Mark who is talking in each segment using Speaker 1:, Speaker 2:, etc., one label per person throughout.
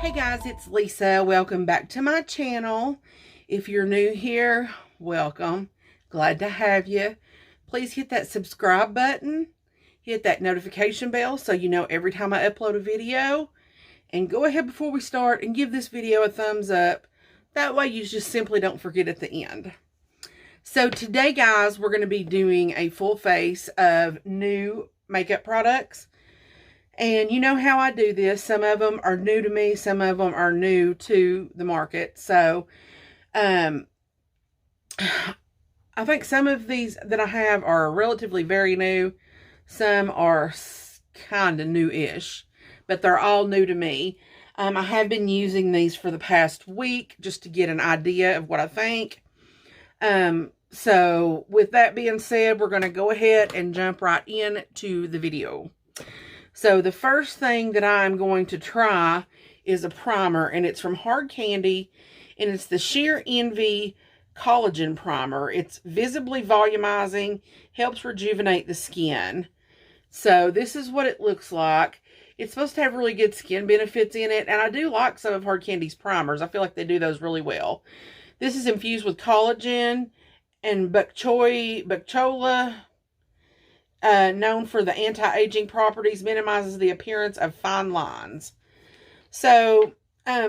Speaker 1: Hey guys, it's Lisa. Welcome back to my channel. If you're new here, welcome. Glad to have you. Please hit that subscribe button. Hit that notification bell so you know every time I upload a video. And go ahead before we start and give this video a thumbs up. That way you just simply don't forget at the end. So today, guys, we're going to be doing a full face of new makeup products. And you know how I do this. Some of them are new to me. Some of them are new to the market. So, I think some of these that I have are relatively very new. Some are kind of new-ish. But they're all new to me. I have been using these for the past week just to get an idea of what I think. So, with that being said, we're going to go ahead and jump right into the video. So the first thing that I'm going to try is a primer, and it's from Hard Candy, and it's the Sheer Envy Collagen Primer. It's visibly volumizing, helps rejuvenate the skin. So this is what it looks like. It's supposed to have really good skin benefits in it, and I do like some of Hard Candy's primers. I feel like they do those really well. This is infused with collagen and bok choy, known for the anti-aging properties, minimizes the appearance of fine lines. So,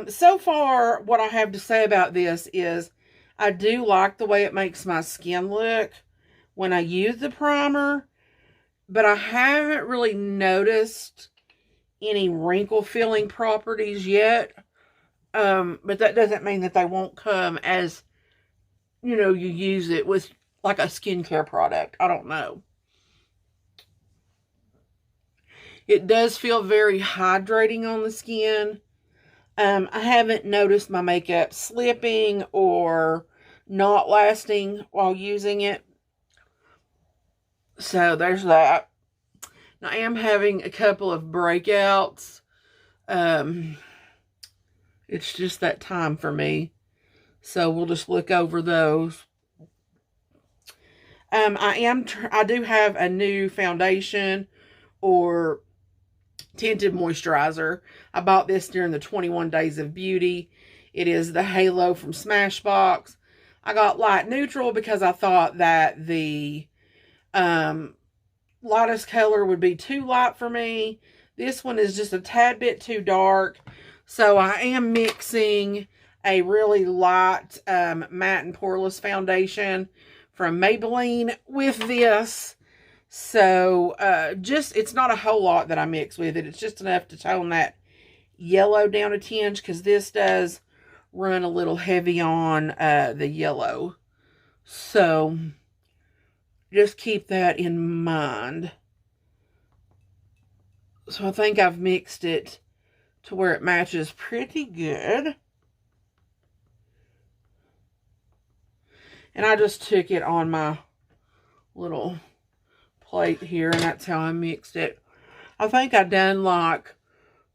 Speaker 1: so far, what I have to say about this is I do like the way it makes my skin look when I use the primer, but I haven't really noticed any wrinkle-filling properties yet. But that doesn't mean that they won't come as, you know, you use it with like a skincare product. I don't know. It does feel very hydrating on the skin. I haven't noticed my makeup slipping or not lasting while using it. So there's that. Now, I am having a couple of breakouts. It's just that time for me. So we'll just look over those. I do have a new foundation or tinted moisturizer. I bought this during the 21 Days of Beauty. It is the Halo from Smashbox. I got light neutral because I thought that the lightest color would be too light for me. This one is just a tad bit too dark. So I am mixing a really light matte and poreless foundation from Maybelline with this. So, it's not a whole lot that I mix with it. It's just enough to tone that yellow down a tinge, because this does run a little heavy on the yellow. So, just keep that in mind. So, I think I've mixed it to where it matches pretty good. And I just took it on my little plate here, and that's how I mixed it. I think I done like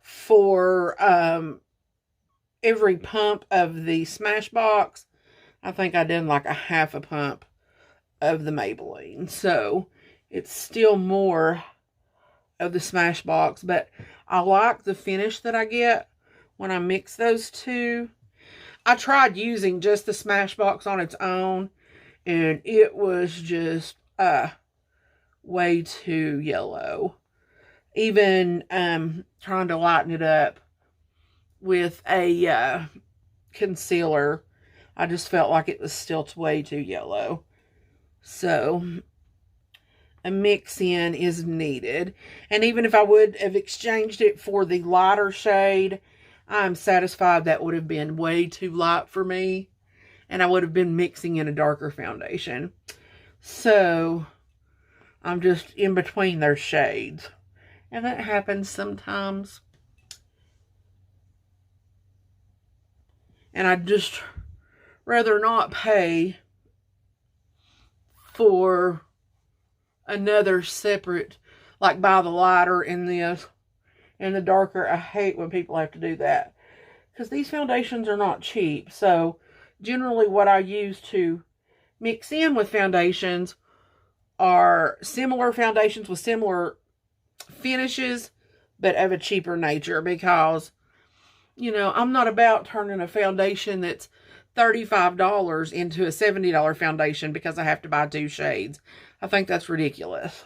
Speaker 1: for every pump of the Smashbox, I think I done like a half a pump of the Maybelline. So it's still more of the Smashbox, but I like the finish that I get when I mix those two. I tried using just the Smashbox on its own, and it was just way too yellow. Even trying to lighten it up with a concealer, I just felt like it was still way too yellow. So a mix-in is needed. And even if I would have exchanged it for the lighter shade, I'm satisfied that would have been way too light for me, and I would have been mixing in a darker foundation. So I'm just in between their shades. And that happens sometimes. And I'd just rather not pay for another separate, like buy the lighter in this and the darker. I hate when people have to do that, because these foundations are not cheap. So generally what I use to mix in with foundations are similar foundations with similar finishes, but of a cheaper nature, because You know, I'm not about turning a foundation that's $35 into a $70 foundation because I have to buy 2 shades. I think that's ridiculous.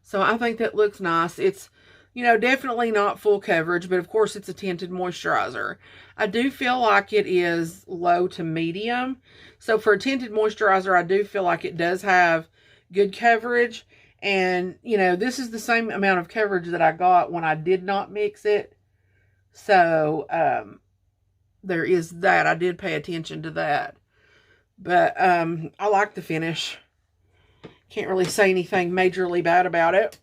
Speaker 1: So I think that looks nice. It's, you know, definitely not full coverage, but of course it's a tinted moisturizer. I do feel like it is low to medium. So for a tinted moisturizer, I do feel like it does have good coverage. And, you know, this is the same amount of coverage that I got when I did not mix it. So, there is that. I did pay attention to that. But, I like the finish. Can't really say anything majorly bad about it.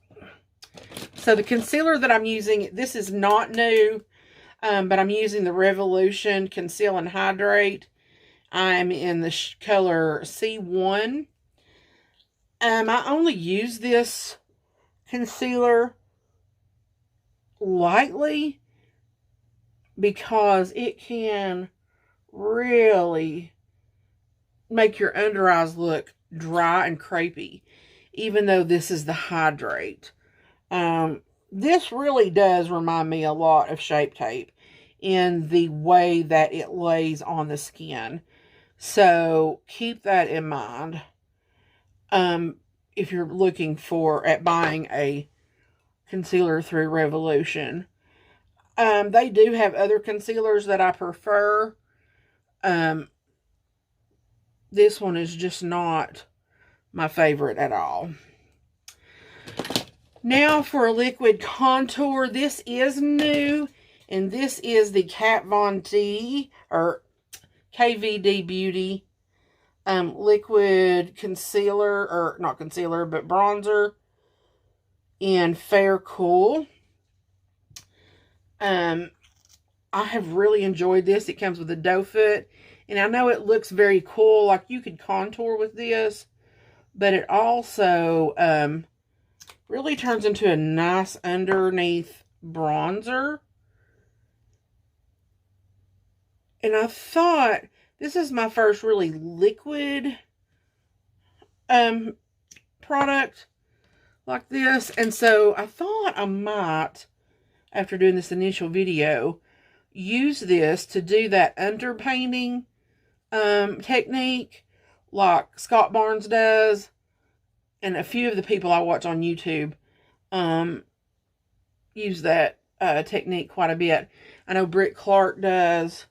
Speaker 1: So the concealer that I'm using, this is not new, but I'm using the Revolution Conceal and Hydrate. I'm in the color C1. I only use this concealer lightly because it can really make your under eyes look dry and crepey, even though this is the Hydrate. This really does remind me a lot of Shape Tape in the way that it lays on the skin. So keep that in mind. If you're looking at buying a concealer through Revolution. They do have other concealers that I prefer. This one is just not my favorite at all. Now for a liquid contour. This is new, and this is the Kat Von D, or KVD Beauty liquid concealer, or not concealer, but bronzer in Fair Cool. I have really enjoyed this. It comes with a doe foot, and I know it looks very cool, like you could contour with this, but it also really turns into a nice underneath bronzer. And I thought, this is my first really liquid product like this. And so I thought I might, after doing this initial video, use this to do that underpainting technique like Scott Barnes does. And a few of the people I watch on YouTube use that technique quite a bit. I know Britt Clark does.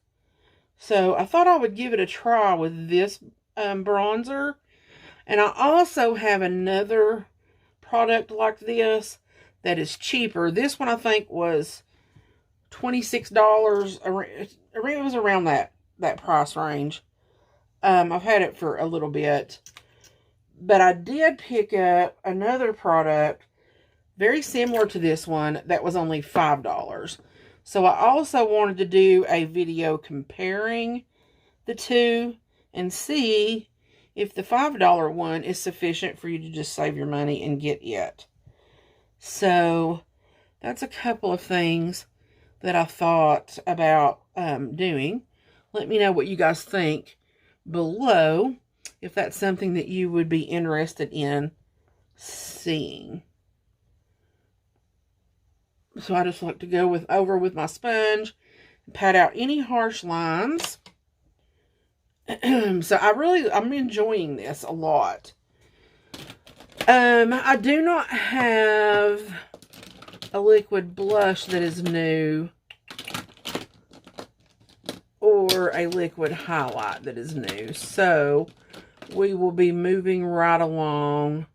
Speaker 1: So I thought I would give it a try with this bronzer. And I also have another product like this that is cheaper. This one I think was $26. It was around that price range. I've had it for a little bit. But I did pick up another product very similar to this one that was only $5. So I also wanted to do a video comparing the two and see if the $5 one is sufficient for you to just save your money and get it. So that's a couple of things that I thought about doing. Let me know what you guys think below, if that's something that you would be interested in seeing. So I just like to go over with my sponge and pat out any harsh lines. So I'm enjoying this a lot. I do not have a liquid blush that is new, or a liquid highlight that is new. So we will be moving right along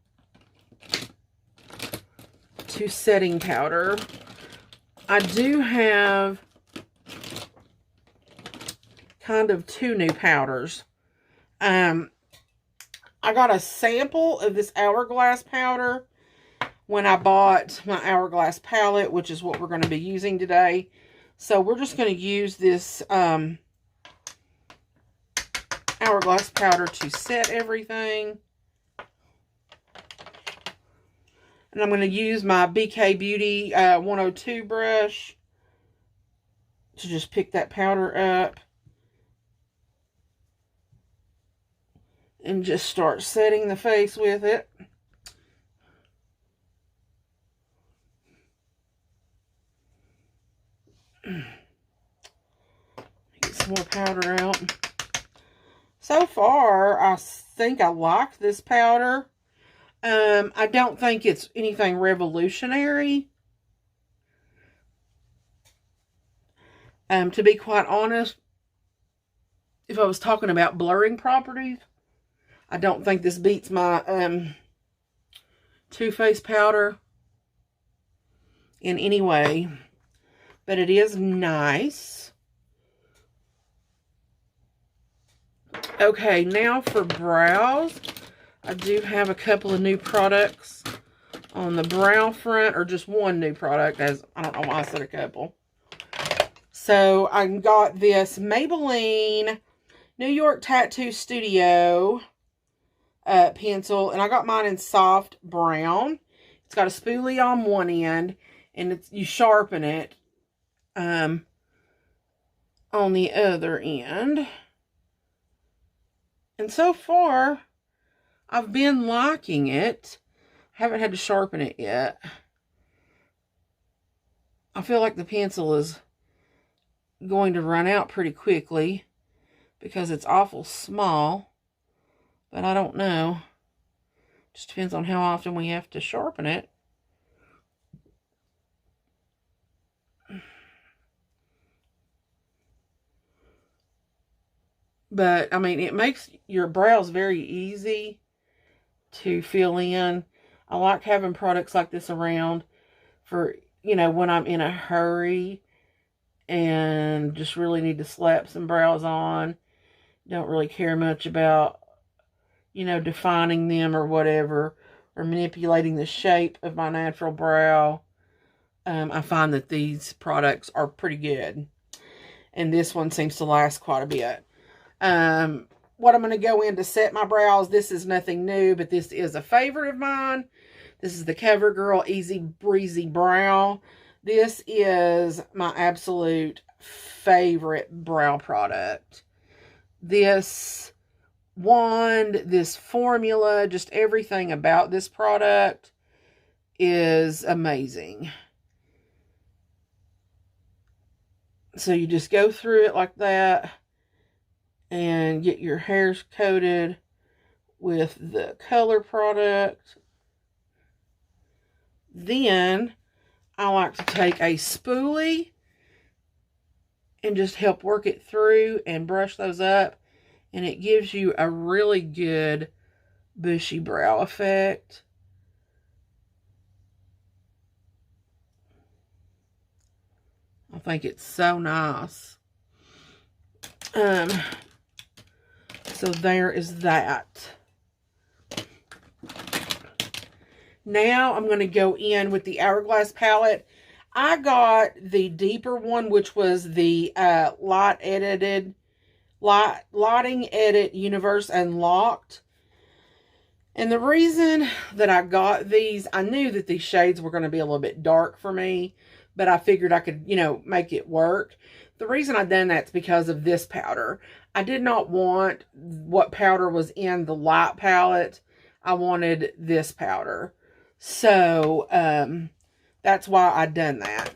Speaker 1: to setting powder. I do have kind of two new powders. I got a sample of this Hourglass powder when I bought my Hourglass palette, which is what we're going to be using today. So we're just going to use this Hourglass powder to set everything. And I'm going to use my BK Beauty 102 brush to just pick that powder up. and just start setting the face with it. Get some more powder out. So far, I think I like this powder. I don't think it's anything revolutionary. To be quite honest, if I was talking about blurring properties, I don't think this beats my Too Faced powder in any way. But it is nice. Okay, now for brows. I do have a couple of new products on the brow front, or just one new product, as I don't know why I said a couple. So I got this Maybelline New York Tattoo Studio pencil, and I got mine in soft brown. It's got a spoolie on one end, and you sharpen it on the other end. And so far, I've been liking it. I haven't had to sharpen it yet. I feel like the pencil is going to run out pretty quickly because it's awful small. But I don't know. Just depends on how often we have to sharpen it. But, I mean, it makes your brows very easy to fill in. I like having products like this around for, you know, when I'm in a hurry and just really need to slap some brows on. Don't really care much about, you know, defining them or whatever, or manipulating the shape of my natural brow. I find that these products are pretty good. And this one seems to last quite a bit. What I'm going to go in to set my brows, this is nothing new, but this is a favorite of mine. This is the CoverGirl Easy Breezy Brow. This is my absolute favorite brow product. This wand, this formula, just everything about this product is amazing. So you just go through it like that and get your hairs coated with the color product. Then I like to take a spoolie and just help work it through and brush those up. And it gives you a really good bushy brow effect. I think it's so nice. So there is that. Now I'm going to go in with the Hourglass palette. I got the deeper one, which was the Lighting Edit Universe Unlocked. And the reason that I got these, I knew that these shades were going to be a little bit dark for me, but I figured I could, you know, make it work. The reason I done that's because of this powder. I did not want what powder was in the light palette. I wanted this powder. So, that's why I done that.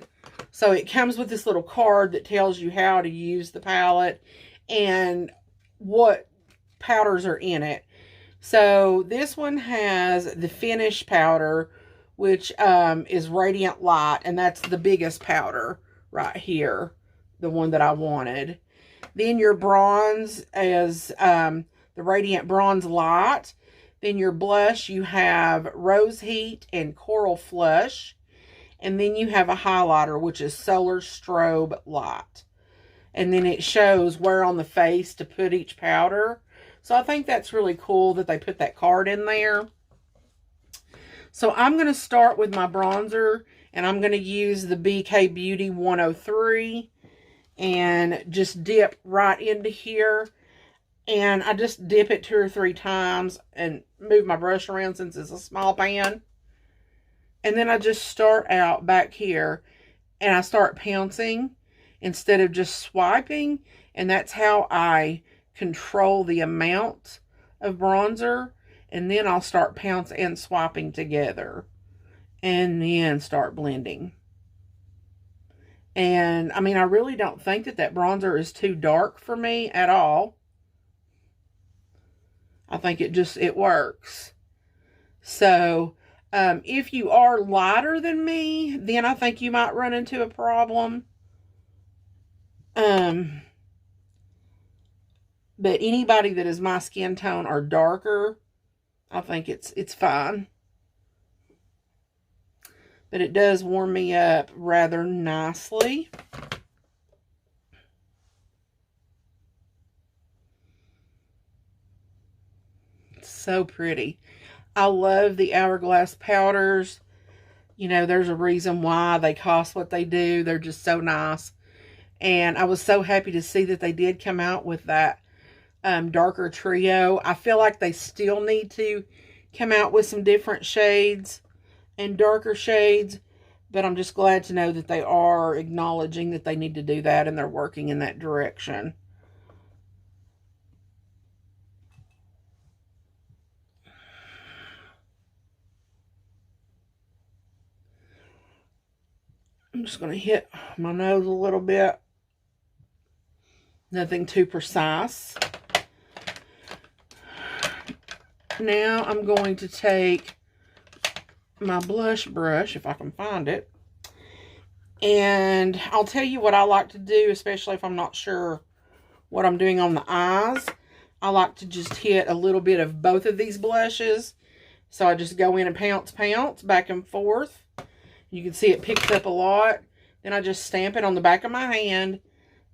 Speaker 1: So it comes with this little card that tells you how to use the palette and what powders are in it. So this one has the Finish powder, which is Radiant Light, and that's the biggest powder right here, the one that I wanted. Then your bronze is the Radiant Bronze Light. Then your blush, you have Rose Heat and Coral Flush. And then you have a highlighter, which is Solar Strobe Light. And then it shows where on the face to put each powder. So I think that's really cool that they put that card in there. So I'm going to start with my bronzer. And I'm going to use the BK Beauty 103. And just dip right into here. And I just dip it 2 or 3 times and move my brush around since it's a small pan. And then I just start out back here and I start pouncing instead of just swiping. And that's how I control the amount of bronzer, and then I'll start pounce and swapping together, and then start blending. And I mean, I really don't think that bronzer is too dark for me at all. I think it works. So, if you are lighter than me, then I think you might run into a problem. But anybody that is my skin tone or darker, I think it's fine. But it does warm me up rather nicely. It's so pretty. I love the Hourglass powders. You know, there's a reason why they cost what they do. They're just so nice. And I was so happy to see that they did come out with that darker trio. I feel like they still need to come out with some different shades and darker shades, but I'm just glad to know that they are acknowledging that they need to do that, and they're working in that direction. I'm just going to hit my nose a little bit. Nothing too precise. Now I'm going to take my blush brush, if I can find it. And I'll tell you what I like to do, especially if I'm not sure what I'm doing on the eyes. I like to just hit a little bit of both of these blushes. So I just go in and pounce back and forth. You can see it picks up a lot. Then I just stamp it on the back of my hand.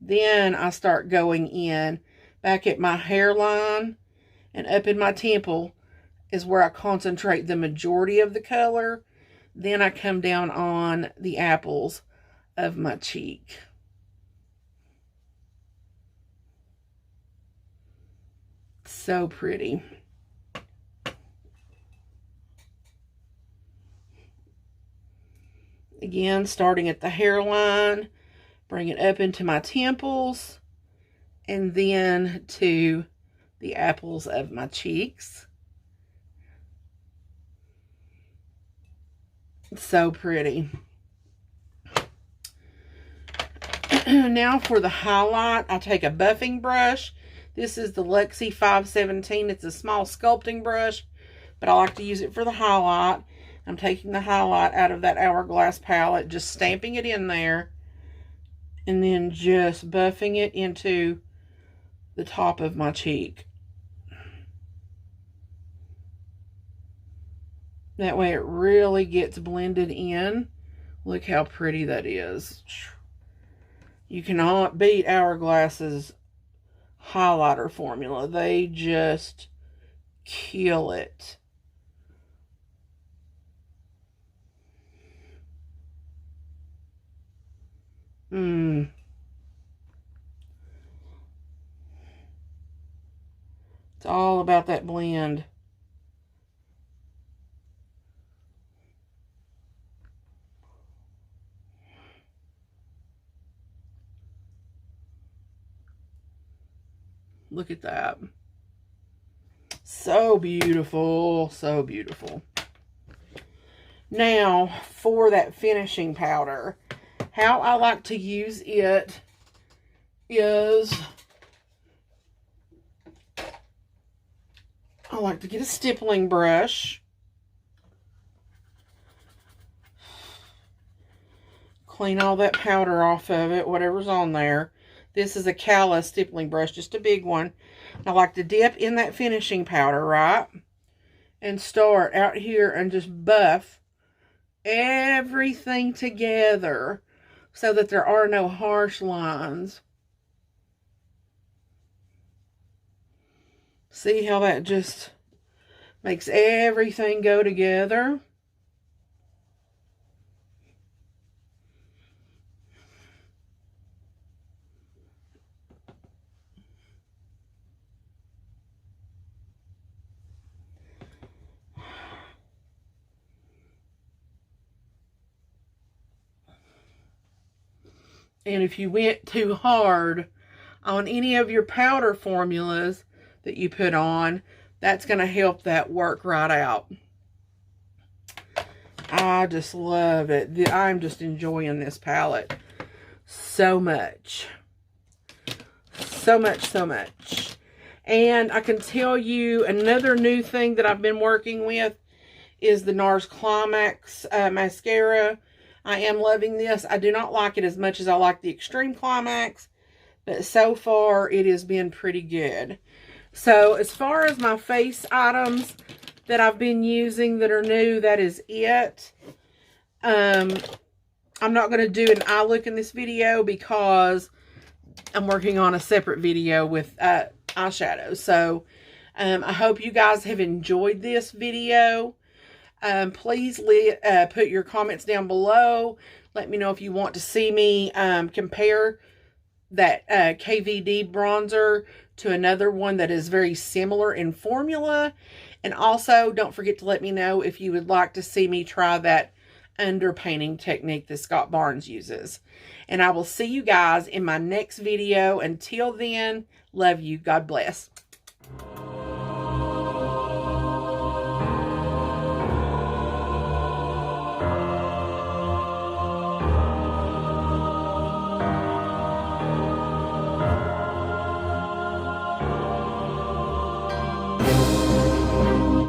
Speaker 1: Then I start going in back at my hairline and up in my temple is where I concentrate the majority of the color. Then I come down on the apples of my cheek. So pretty. Again, starting at the hairline, bring it up into my temples, and then to the apples of my cheeks. So pretty. Now for the highlight, I take a buffing brush. This is the Luxie 517. It's a small sculpting brush, but I like to use it for the highlight. I'm taking the highlight out of that Hourglass palette, just stamping it in there, and then just buffing it into the top of my cheek. That way it really gets blended in. Look how pretty that is. You cannot beat Hourglass's highlighter formula. They just kill it. It's all about that blend. Look at that. So beautiful. So beautiful. Now, for that finishing powder, how I like to use it is I like to get a stippling brush, clean all that powder off of it, whatever's on there. This is a Cala stippling brush, just a big one. I like to dip in that finishing powder, right? And start out here and just buff everything together so that there are no harsh lines. See how that just makes everything go together? And if you went too hard on any of your powder formulas that you put on, that's going to help that work right out. I just love it. I'm just enjoying this palette so much. So much, so much. And I can tell you another new thing that I've been working with is the NARS Climax mascara. I am loving this. I do not like it as much as I like the Extreme Climax, but so far it has been pretty good. So as far as my face items that I've been using that are new, that is it. I'm not going to do an eye look in this video because I'm working on a separate video with eyeshadows. So I hope you guys have enjoyed this video. Please put your comments down below. Let me know if you want to see me compare that KVD bronzer to another one that is very similar in formula. And also, don't forget to let me know if you would like to see me try that underpainting technique that Scott Barnes uses. And I will see you guys in my next video. Until then, love you. God bless.